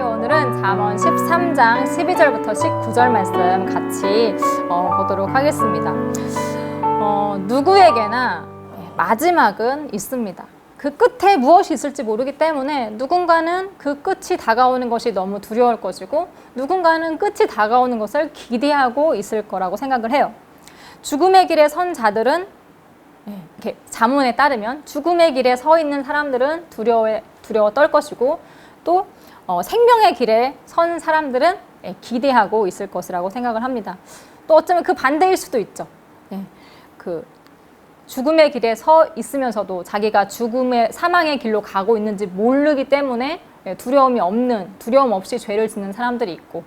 오늘은 잠언 13장 12절부터 19절 말씀 같이 보도록 하겠습니다. 누구에게나 마지막은 있습니다. 그 끝에 무엇이 있을지 모르기 때문에 누군가는 그 끝이 다가오는 것이 너무 두려울 것이고 누군가는 끝이 다가오는 것을 기대하고 있을 거라고 생각을 해요. 죽음의 길에 선 자들은 이렇게 잠언에 따르면 죽음의 길에 서 있는 사람들은 두려워 떨 것이고 또 생명의 길에 선 사람들은 기대하고 있을 것이라고 생각을 합니다. 또 어쩌면 그 반대일 수도 있죠. 그 죽음의 길에 서 있으면서도 자기가 사망의 길로 가고 있는지 모르기 때문에 두려움 없이 죄를 짓는 사람들이 있고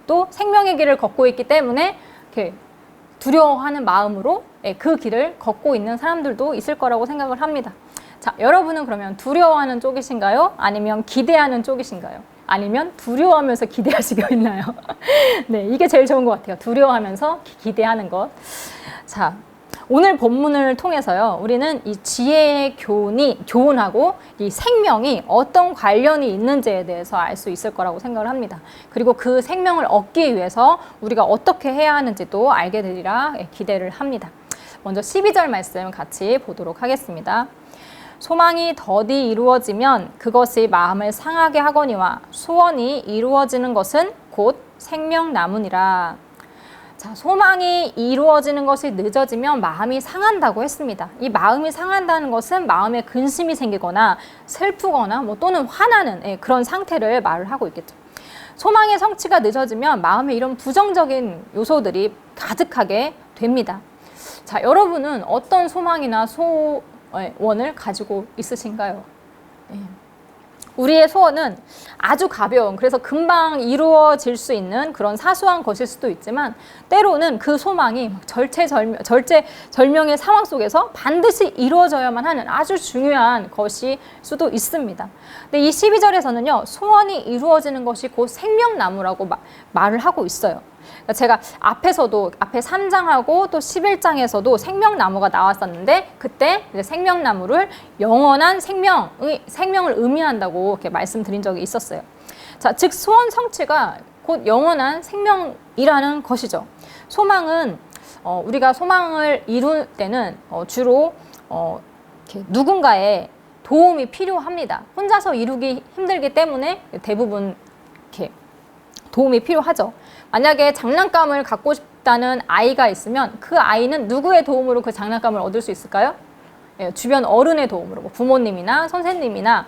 또 생명의 길을 걷고 있기 때문에 이렇게 두려워하는 마음으로 그 길을 걷고 있는 사람들도 있을 거라고 생각을 합니다. 자, 여러분은 그러면 두려워하는 쪽이신가요? 아니면 기대하는 쪽이신가요? 아니면 두려워하면서 기대하시고 있나요? 네, 이게 제일 좋은 것 같아요. 두려워하면서 기대하는 것. 자, 오늘 본문을 통해서요, 우리는 이 지혜의 교훈하고 이 생명이 어떤 관련이 있는지에 대해서 알 수 있을 거라고 생각을 합니다. 그리고 그 생명을 얻기 위해서 우리가 어떻게 해야 하는지도 알게 되리라 기대를 합니다. 먼저 12절 말씀 같이 보도록 하겠습니다. 소망이 더디 이루어지면 그것이 마음을 상하게 하거니와 소원이 이루어지는 것은 곧 생명나무니라. 자, 소망이 이루어지는 것이 늦어지면 마음이 상한다고 했습니다. 이 마음이 상한다는 것은 마음에 근심이 생기거나 슬프거나 또는 화나는 그런 상태를 말을 하고 있겠죠. 소망의 성취가 늦어지면 마음에 이런 부정적인 요소들이 가득하게 됩니다. 자, 여러분은 어떤 소망이나 소원을 가지고 있으신가요? 우리의 소원은 아주 가벼운, 그래서 금방 이루어질 수 있는 그런 사소한 것일 수도 있지만 때로는 그 소망이 절체절명의 상황 속에서 반드시 이루어져야만 하는 아주 중요한 것일 수도 있습니다. 근데 이 12절에서는요, 소원이 이루어지는 것이 곧 생명나무라고 말을 하고 있어요. 제가 앞에 3장하고 또 11장에서도 생명나무가 나왔었는데 그때 이제 생명나무를 영원한 생명을 의미한다고 이렇게 말씀드린 적이 있었어요. 자, 즉 소원 성취가 곧 영원한 생명이라는 것이죠. 소망은 우리가 소망을 이룰 때는 주로 이렇게 누군가의 도움이 필요합니다. 혼자서 이루기 힘들기 때문에 대부분 이렇게 도움이 필요하죠. 만약에 장난감을 갖고 싶다는 아이가 있으면 그 아이는 누구의 도움으로 그 장난감을 얻을 수 있을까요? 주변 어른의 도움으로, 부모님이나 선생님이나,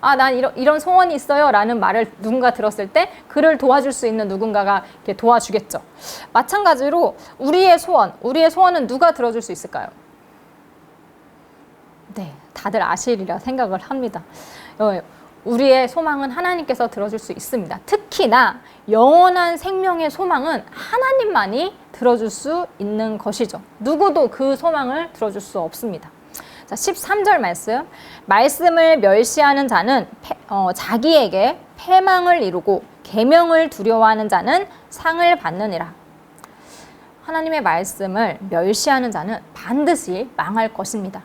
난 이런 소원이 있어요 라는 말을 누군가 들었을 때 그를 도와줄 수 있는 누군가가 이렇게 도와주겠죠. 마찬가지로 우리의 소원은 누가 들어줄 수 있을까요? 네, 다들 아시리라 생각을 합니다. 우리의 소망은 하나님께서 들어줄 수 있습니다. 특히나 영원한 생명의 소망은 하나님만이 들어줄 수 있는 것이죠. 누구도 그 소망을 들어줄 수 없습니다. 자, 13절 말씀을 멸시하는 자는 자기에게 패망을 이루고 계명을 두려워하는 자는 상을 받느니라. 하나님의 말씀을 멸시하는 자는 반드시 망할 것입니다.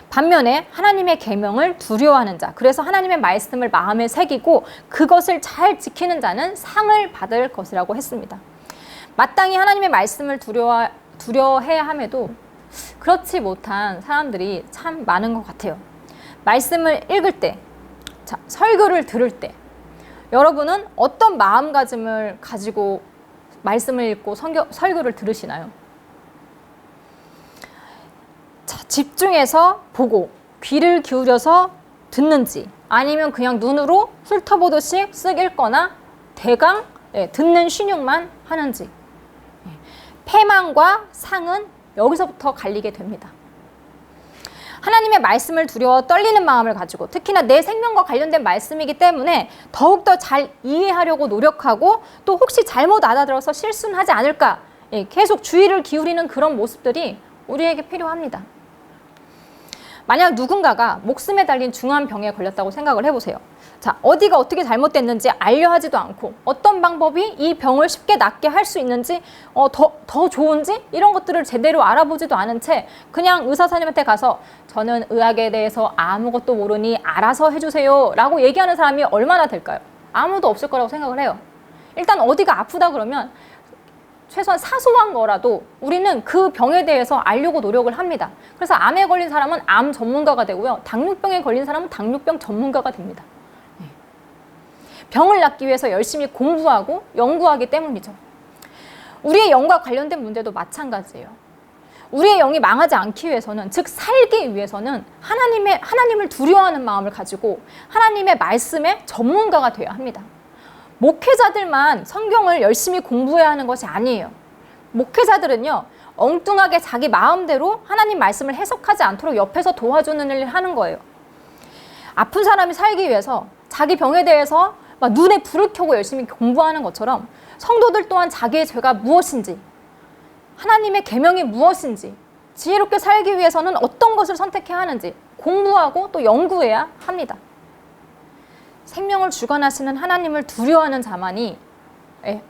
반면에 하나님의 계명을 두려워하는 자, 그래서 하나님의 말씀을 마음에 새기고 그것을 잘 지키는 자는 상을 받을 것이라고 했습니다. 마땅히 하나님의 말씀을 두려워해야 함에도 그렇지 못한 사람들이 참 많은 것 같아요. 말씀을 읽을 때, 설교를 들을 때 여러분은 어떤 마음가짐을 가지고 말씀을 읽고 설교를 들으시나요? 집중해서 보고 귀를 기울여서 듣는지 아니면 그냥 눈으로 훑어보듯이 쓱 읽거나 대강 듣는 신용만 하는지, 패망과 상은 여기서부터 갈리게 됩니다. 하나님의 말씀을 두려워 떨리는 마음을 가지고 특히나 내 생명과 관련된 말씀이기 때문에 더욱더 잘 이해하려고 노력하고 또 혹시 잘못 알아들어서 실수는 하지 않을까 계속 주의를 기울이는 그런 모습들이 우리에게 필요합니다. 만약 누군가가 목숨에 달린 중한 병에 걸렸다고 생각을 해보세요. 자, 어디가 어떻게 잘못됐는지 알려하지도 않고 어떤 방법이 이 병을 쉽게 낫게 할 수 있는지 더 좋은지 이런 것들을 제대로 알아보지도 않은 채 그냥 의사 선생님한테 가서 저는 의학에 대해서 아무것도 모르니 알아서 해주세요 라고 얘기하는 사람이 얼마나 될까요? 아무도 없을 거라고 생각을 해요. 일단 어디가 아프다 그러면 최소한 사소한 거라도 우리는 그 병에 대해서 알려고 노력을 합니다. 그래서 암에 걸린 사람은 암 전문가가 되고요. 당뇨병에 걸린 사람은 당뇨병 전문가가 됩니다. 병을 낫기 위해서 열심히 공부하고 연구하기 때문이죠. 우리의 영과 관련된 문제도 마찬가지예요. 우리의 영이 망하지 않기 위해서는, 즉 살기 위해서는 하나님을 두려워하는 마음을 가지고 하나님의 말씀의 전문가가 되어야 합니다. 목회자들만 성경을 열심히 공부해야 하는 것이 아니에요. 목회자들은요, 엉뚱하게 자기 마음대로 하나님 말씀을 해석하지 않도록 옆에서 도와주는 일을 하는 거예요. 아픈 사람이 살기 위해서 자기 병에 대해서 막 눈에 불을 켜고 열심히 공부하는 것처럼 성도들 또한 자기의 죄가 무엇인지, 하나님의 계명이 무엇인지, 지혜롭게 살기 위해서는 어떤 것을 선택해야 하는지 공부하고 또 연구해야 합니다. 생명을 주관하시는 하나님을 두려워하는 자만이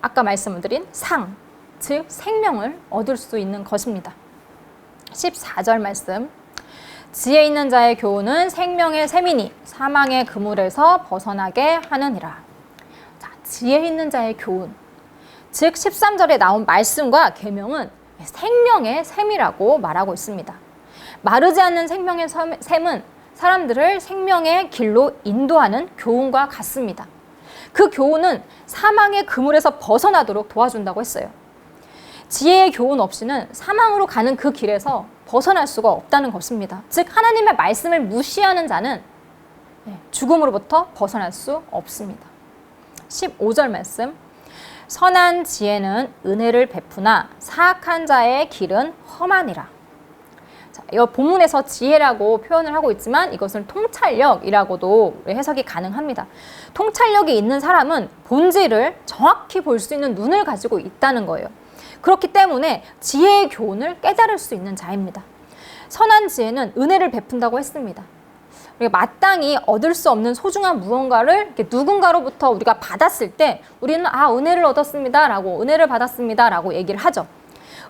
아까 말씀드린 상, 즉 생명을 얻을 수 있는 것입니다. 14절 말씀. 지혜 있는 자의 교훈은 생명의 샘이니 사망의 그물에서 벗어나게 하느니라. 자, 지혜 있는 자의 교훈, 즉 13절에 나온 말씀과 계명은 생명의 샘이라고 말하고 있습니다. 마르지 않는 생명의 샘은 사람들을 생명의 길로 인도하는 교훈과 같습니다. 그 교훈은 사망의 그물에서 벗어나도록 도와준다고 했어요. 지혜의 교훈 없이는 사망으로 가는 그 길에서 벗어날 수가 없다는 것입니다. 즉 하나님의 말씀을 무시하는 자는 죽음으로부터 벗어날 수 없습니다. 15절 말씀. 선한 지혜는 은혜를 베푸나 사악한 자의 길은 험하니라. 자, 이 본문에서 지혜라고 표현을 하고 있지만 이것은 통찰력이라고도 해석이 가능합니다. 통찰력이 있는 사람은 본질을 정확히 볼 수 있는 눈을 가지고 있다는 거예요. 그렇기 때문에 지혜의 교훈을 깨달을 수 있는 자입니다. 선한 지혜는 은혜를 베푼다고 했습니다. 우리가 마땅히 얻을 수 없는 소중한 무언가를 이렇게 누군가로부터 우리가 받았을 때 우리는 은혜를 얻었습니다 라고, 은혜를 받았습니다 라고 얘기를 하죠.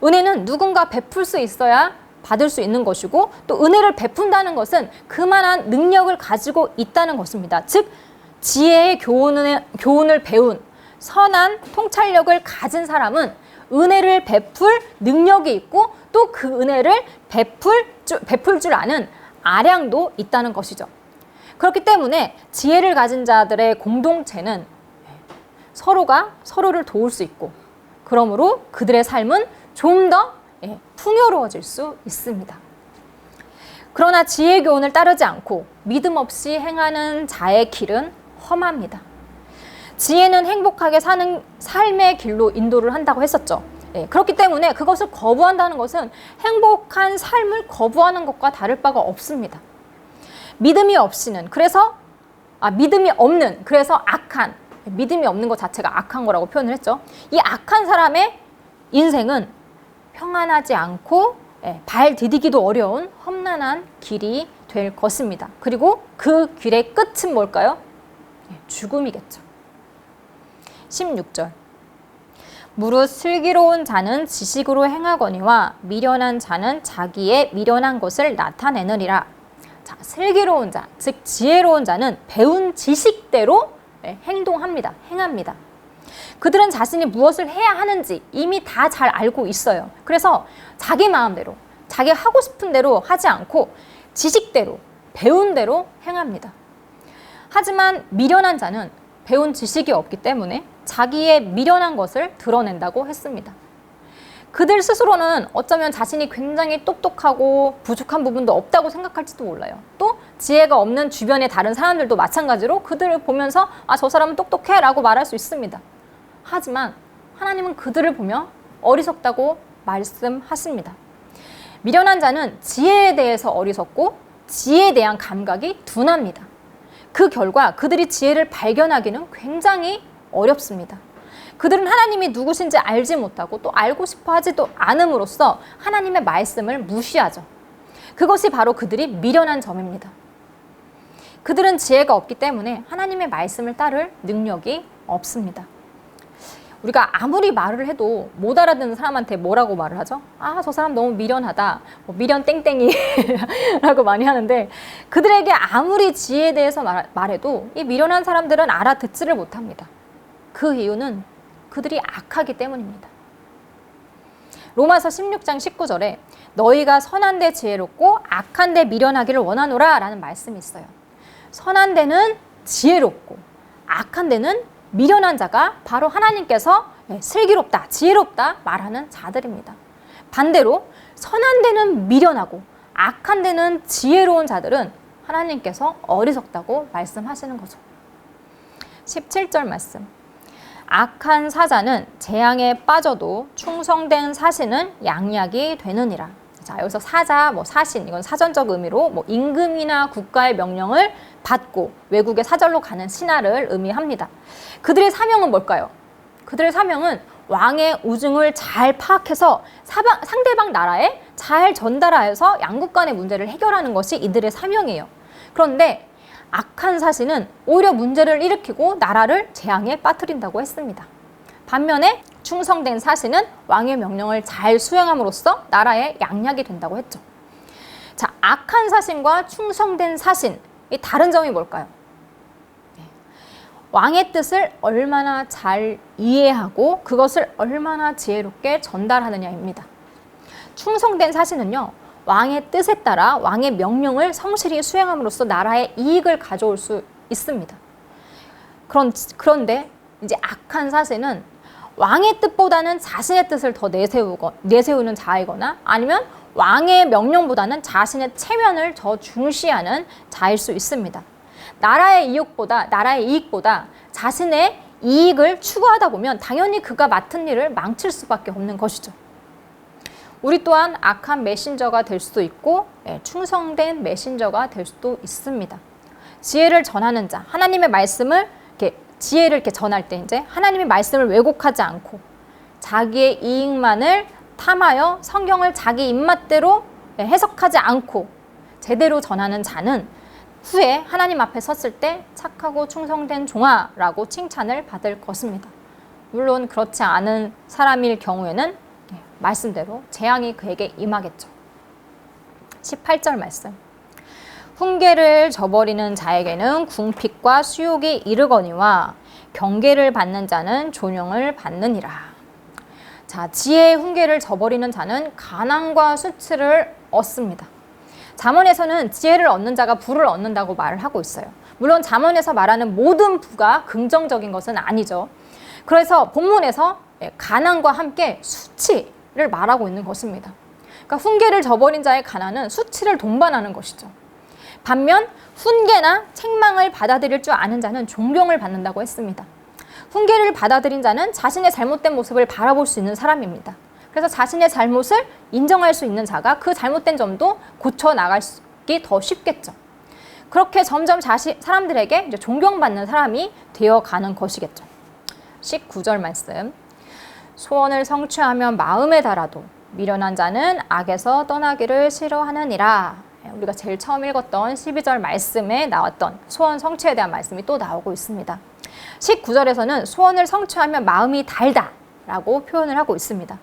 은혜는 누군가 베풀 수 있어야 받을 수 있는 것이고, 또 은혜를 베푼다는 것은 그만한 능력을 가지고 있다는 것입니다. 즉 지혜의 교훈을 배운 선한 통찰력을 가진 사람은 은혜를 베풀 능력이 있고 또 그 은혜를 베풀 줄 아는 아량도 있다는 것이죠. 그렇기 때문에 지혜를 가진 자들의 공동체는 서로가 서로를 도울 수 있고, 그러므로 그들의 삶은 좀 더 풍요로워질 수 있습니다. 그러나 지혜의 교훈을 따르지 않고 믿음 없이 행하는 자의 길은 험합니다. 지혜는 행복하게 사는 삶의 길로 인도를 한다고 했었죠. 그렇기 때문에 그것을 거부한다는 것은 행복한 삶을 거부하는 것과 다를 바가 없습니다. 믿음이 없이는, 믿음이 없는, 그래서 악한, 믿음이 없는 것 자체가 악한 거라고 표현을 했죠. 이 악한 사람의 인생은 평안하지 않고 발 디디기도 어려운 험난한 길이 될 것입니다. 그리고 그 길의 끝은 뭘까요? 죽음이겠죠. 16절. 무릇 슬기로운 자는 지식으로 행하거니와 미련한 자는 자기의 미련한 것을 나타내느니라. 자, 슬기로운 자, 즉 지혜로운 자는 배운 지식대로 행합니다. 그들은 자신이 무엇을 해야 하는지 이미 다 잘 알고 있어요. 그래서 자기 마음대로, 자기 하고 싶은 대로 하지 않고 지식대로, 배운 대로 행합니다. 하지만 미련한 자는 배운 지식이 없기 때문에 자기의 미련한 것을 드러낸다고 했습니다. 그들 스스로는 어쩌면 자신이 굉장히 똑똑하고 부족한 부분도 없다고 생각할지도 몰라요. 또 지혜가 없는 주변의 다른 사람들도 마찬가지로 그들을 보면서 저 사람은 똑똑해 라고 말할 수 있습니다. 하지만 하나님은 그들을 보며 어리석다고 말씀하십니다. 미련한 자는 지혜에 대해서 어리석고 지혜에 대한 감각이 둔합니다. 그 결과 그들이 지혜를 발견하기는 굉장히 어렵습니다. 그들은 하나님이 누구신지 알지 못하고 또 알고 싶어 하지도 않음으로써 하나님의 말씀을 무시하죠. 그것이 바로 그들이 미련한 점입니다. 그들은 지혜가 없기 때문에 하나님의 말씀을 따를 능력이 없습니다. 우리가 아무리 말을 해도 못 알아듣는 사람한테 뭐라고 말을 하죠? 아, 저 사람 너무 미련하다. 뭐 미련 땡땡이라고 많이 하는데 그들에게 아무리 지혜에 대해서 말해도 이 미련한 사람들은 알아듣지를 못합니다. 그 이유는 그들이 악하기 때문입니다. 로마서 16장 19절에 너희가 선한 데 지혜롭고 악한 데 미련하기를 원하노라 라는 말씀이 있어요. 선한 데는 지혜롭고 악한 데는 미련한 자가 바로 하나님께서 슬기롭다, 지혜롭다 말하는 자들입니다. 반대로 선한 데는 미련하고 악한 데는 지혜로운 자들은 하나님께서 어리석다고 말씀하시는 거죠. 17절 말씀. 악한 사자는 재앙에 빠져도 충성된 사신은 양약이 되느니라. 자, 여기서 사자, 사신, 이건 사전적 의미로 임금이나 국가의 명령을 받고 외국에 사절로 가는 신하를 의미합니다. 그들의 사명은 뭘까요? 그들의 사명은 왕의 우중을 잘 파악해서 상대방 나라에 잘 전달하여서 양국 간의 문제를 해결하는 것이 이들의 사명이에요. 그런데 악한 사신은 오히려 문제를 일으키고 나라를 재앙에 빠뜨린다고 했습니다. 반면에 충성된 사신은 왕의 명령을 잘 수행함으로써 나라의 양약이 된다고 했죠. 자, 악한 사신과 충성된 사신, 이 다른 점이 뭘까요? 왕의 뜻을 얼마나 잘 이해하고 그것을 얼마나 지혜롭게 전달하느냐입니다. 충성된 사신은요, 왕의 뜻에 따라 왕의 명령을 성실히 수행함으로써 나라의 이익을 가져올 수 있습니다. 그런데 이제 악한 사신은 왕의 뜻보다는 자신의 뜻을 더 내세우는 자이거나 아니면 왕의 명령보다는 자신의 체면을 더 중시하는 자일 수 있습니다. 나라의 이익보다 자신의 이익을 추구하다 보면 당연히 그가 맡은 일을 망칠 수밖에 없는 것이죠. 우리 또한 악한 메신저가 될 수도 있고 충성된 메신저가 될 수도 있습니다. 지혜를 전하는 자, 하나님의 말씀을 지혜를 이렇게 전할 때 이제 하나님의 말씀을 왜곡하지 않고 자기의 이익만을 탐하여 성경을 자기 입맛대로 해석하지 않고 제대로 전하는 자는 후에 하나님 앞에 섰을 때 착하고 충성된 종아라고 칭찬을 받을 것입니다. 물론 그렇지 않은 사람일 경우에는 말씀대로 재앙이 그에게 임하겠죠. 18절 말씀. 훈계를 저버리는 자에게는 궁핍과 수욕이 이르거니와 경계를 받는 자는 존영을 받느니라. 자, 지혜의 훈계를 저버리는 자는 가난과 수치를 얻습니다. 잠언에서는 지혜를 얻는 자가 부를 얻는다고 말을 하고 있어요. 물론 잠언에서 말하는 모든 부가 긍정적인 것은 아니죠. 그래서 본문에서 가난과 함께 수치를 말하고 있는 것입니다. 그러니까 훈계를 저버린 자의 가난은 수치를 동반하는 것이죠. 반면 훈계나 책망을 받아들일 줄 아는 자는 존경을 받는다고 했습니다. 훈계를 받아들인 자는 자신의 잘못된 모습을 바라볼 수 있는 사람입니다. 그래서 자신의 잘못을 인정할 수 있는 자가 그 잘못된 점도 고쳐나가기 더 쉽겠죠. 그렇게 점점 사람들에게 이제 존경받는 사람이 되어가는 것이겠죠. 19절 말씀. 소원을 성취하면 마음에 달아도 미련한 자는 악에서 떠나기를 싫어하느니라. 우리가 제일 처음 읽었던 12절 말씀에 나왔던 소원 성취에 대한 말씀이 또 나오고 있습니다. 19절에서는 소원을 성취하면 마음이 달다 라고 표현을 하고 있습니다.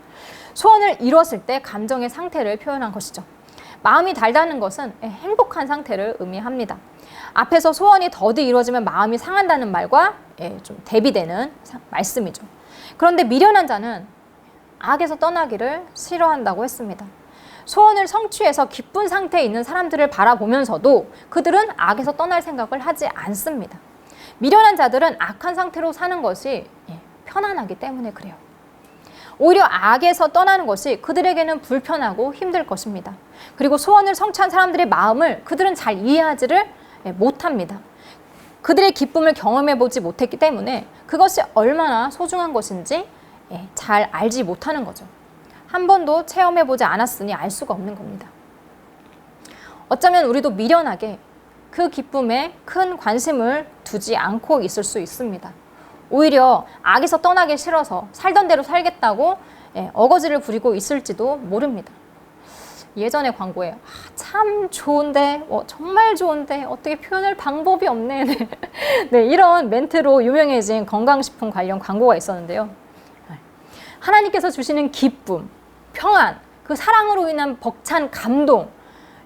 소원을 이뤘을 때 감정의 상태를 표현한 것이죠. 마음이 달다는 것은 행복한 상태를 의미합니다. 앞에서 소원이 더디 이루어지면 마음이 상한다는 말과 좀 대비되는 말씀이죠. 그런데 미련한 자는 악에서 떠나기를 싫어한다고 했습니다. 소원을 성취해서 기쁜 상태에 있는 사람들을 바라보면서도 그들은 악에서 떠날 생각을 하지 않습니다. 미련한 자들은 악한 상태로 사는 것이 편안하기 때문에 그래요. 오히려 악에서 떠나는 것이 그들에게는 불편하고 힘들 것입니다. 그리고 소원을 성취한 사람들의 마음을 그들은 잘 이해하지를 못합니다. 그들의 기쁨을 경험해보지 못했기 때문에 그것이 얼마나 소중한 것인지 잘 알지 못하는 거죠. 한 번도 체험해보지 않았으니 알 수가 없는 겁니다. 어쩌면 우리도 미련하게 그 기쁨에 큰 관심을 두지 않고 있을 수 있습니다. 오히려 악에서 떠나기 싫어서 살던 대로 살겠다고 어거지를 부리고 있을지도 모릅니다. 예전에 광고에 참 좋은데 정말 좋은데 어떻게 표현할 방법이 없네. 네, 이런 멘트로 유명해진 건강식품 관련 광고가 있었는데요. 하나님께서 주시는 기쁨, 평안, 그 사랑으로 인한 벅찬 감동,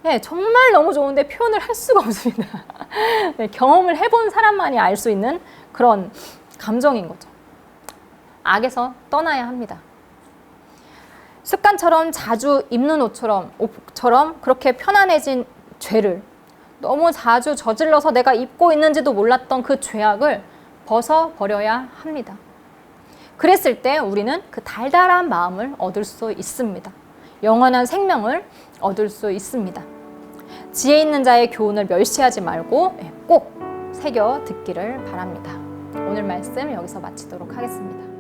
예, 정말 너무 좋은데 표현을 할 수가 없습니다. 네, 경험을 해본 사람만이 알 수 있는 그런 감정인 거죠. 악에서 떠나야 합니다. 습관처럼 자주 입는 옷처럼 그렇게 편안해진 죄를, 너무 자주 저질러서 내가 입고 있는지도 몰랐던 그 죄악을 벗어버려야 합니다. 그랬을 때 우리는 그 달달한 마음을 얻을 수 있습니다. 영원한 생명을 얻을 수 있습니다. 지혜 있는 자의 교훈을 멸시하지 말고 꼭 새겨 듣기를 바랍니다. 오늘 말씀 여기서 마치도록 하겠습니다.